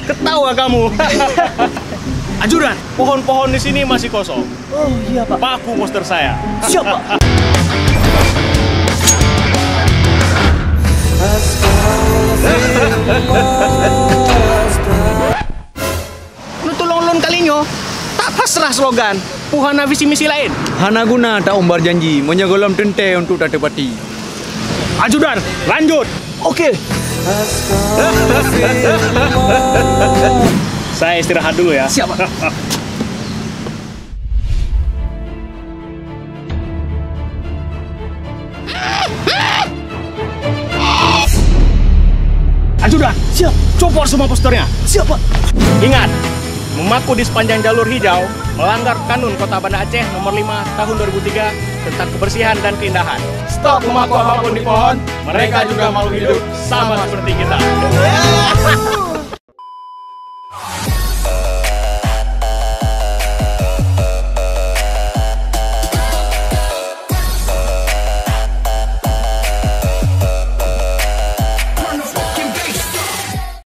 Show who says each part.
Speaker 1: Ketawa kamu. Ajudan, pohon-pohon di sini masih kosong.
Speaker 2: Oh iya Pak.
Speaker 1: Paku poster saya.
Speaker 2: Siap Pak.
Speaker 1: Lu tolong lon kalinyo. Tak pasrah slogan. Puhana visi misi lain.
Speaker 3: Hana guna tak umbar janji, menyegolam tente untuk tak tepati.
Speaker 1: Ajudan, lanjut.
Speaker 2: Oke.
Speaker 1: Saya istirahat dulu ya.
Speaker 2: Siap Pak.
Speaker 1: Ajudan,
Speaker 2: Siap.
Speaker 1: copot semua posternya.
Speaker 2: Siap Pak.
Speaker 1: Ingat, memaku di sepanjang jalur hijau melanggar kanun Kota Banda Aceh nomor 5 tahun 2003 tentang kebersihan dan keindahan. Stop memaku apapun di pohon, mereka juga mau hidup sama seperti kita.